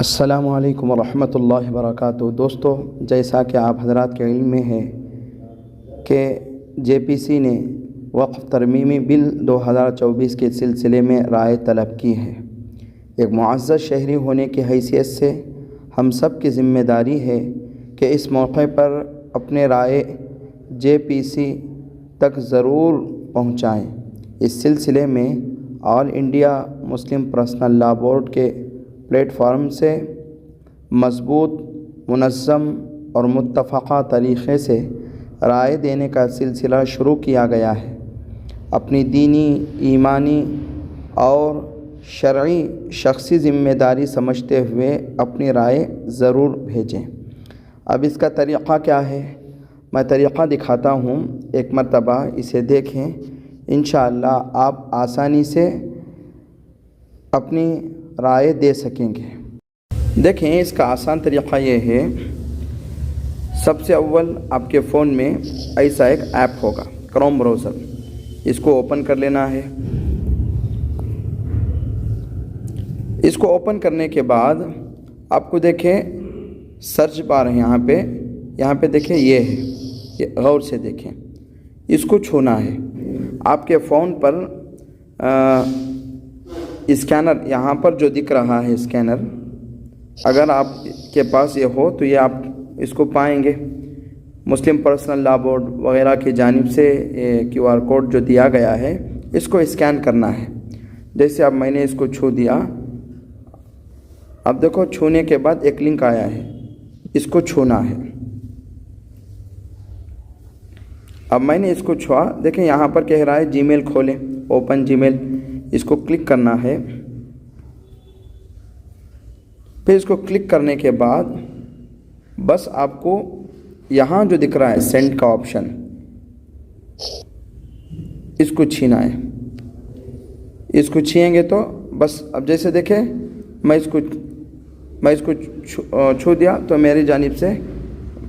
السلام علیکم ورحمۃ اللہ وبرکاتہ۔ دوستو، جیسا کہ آپ حضرات کے علم میں ہے کہ JPC نے وقف ترمیمی بل 2024 کے سلسلے میں رائے طلب کی ہے۔ ایک معزز شہری ہونے کی حیثیت سے ہم سب کی ذمہ داری ہے کہ اس موقع پر اپنے رائے JPC تک ضرور پہنچائیں۔ اس سلسلے میں all India Muslim personal law board کے پلیٹ فارم سے مضبوط، منظم اور متفقہ طریقے سے رائے دینے کا سلسلہ شروع کیا گیا ہے۔ اپنی دینی، ایمانی اور شرعی شخصی ذمہ داری سمجھتے ہوئے اپنی رائے ضرور بھیجیں۔ اب اس کا طریقہ کیا ہے؟ میں طریقہ دکھاتا ہوں، ایک مرتبہ اسے دیکھیں، انشاءاللہ آپ آسانی سے اپنی رائے دے سکیں گے۔ دیکھیں، اس کا آسان طریقہ یہ ہے، سب سے اول آپ کے فون میں ایسا ایک ایپ ہوگا، کروم براؤزر، اس کو اوپن کر لینا ہے۔ اس کو اوپن کرنے کے بعد آپ کو دیکھیں سرچ بار ہے، یہاں پہ دیکھیں یہ ہے، یہ غور سے دیکھیں، اس کو چھونا ہے۔ آپ کے فون پر اسکینر، یہاں پر جو دکھ رہا ہے اسکینر، اگر آپ کے پاس یہ ہو تو یہ آپ اس کو پائیں گے۔ مسلم پرسنل لاء بورڈ وغیرہ کی جانب سے QR کوڈ جو دیا گیا ہے، اس کو اسکین کرنا ہے۔ جیسے اب میں نے اس کو چھو دیا، اب دیکھو چھونے کے بعد ایک لنک آیا ہے، اس کو چھونا ہے۔ اب میں نے اس کو چھوا، دیکھیں یہاں پر کہہ رہا ہے Gmail کھولیں، اوپن Gmail، اس کو کلک کرنا ہے۔ پھر اس کو کلک کرنے کے بعد بس آپ کو یہاں جو دکھ رہا ہے سینڈ کا آپشن، اس کو چھینا ہے۔ اس کو چھینیں گے تو بس اب جیسے دیکھیں میں اس کو چھو دیا تو میری جانب سے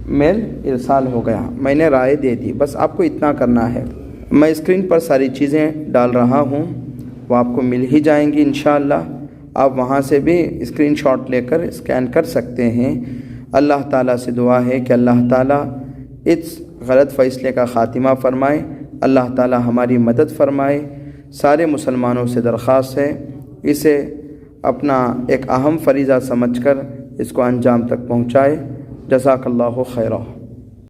میل ارسال ہو گیا، میں نے رائے دے دی۔ بس آپ کو اتنا کرنا ہے۔ میں اسکرین پر ساری چیزیں ڈال رہا ہوں، وہ آپ کو مل ہی جائیں گی انشاءاللہ۔ آپ وہاں سے بھی اسکرین شاٹ لے کر اسکین کر سکتے ہیں۔ اللہ تعالیٰ سے دعا ہے کہ اللہ تعالیٰ اس غلط فیصلے کا خاتمہ فرمائے، اللہ تعالیٰ ہماری مدد فرمائے۔ سارے مسلمانوں سے درخواست ہے، اسے اپنا ایک اہم فریضہ سمجھ کر اس کو انجام تک پہنچائے۔ جزاک اللہ خیرہ۔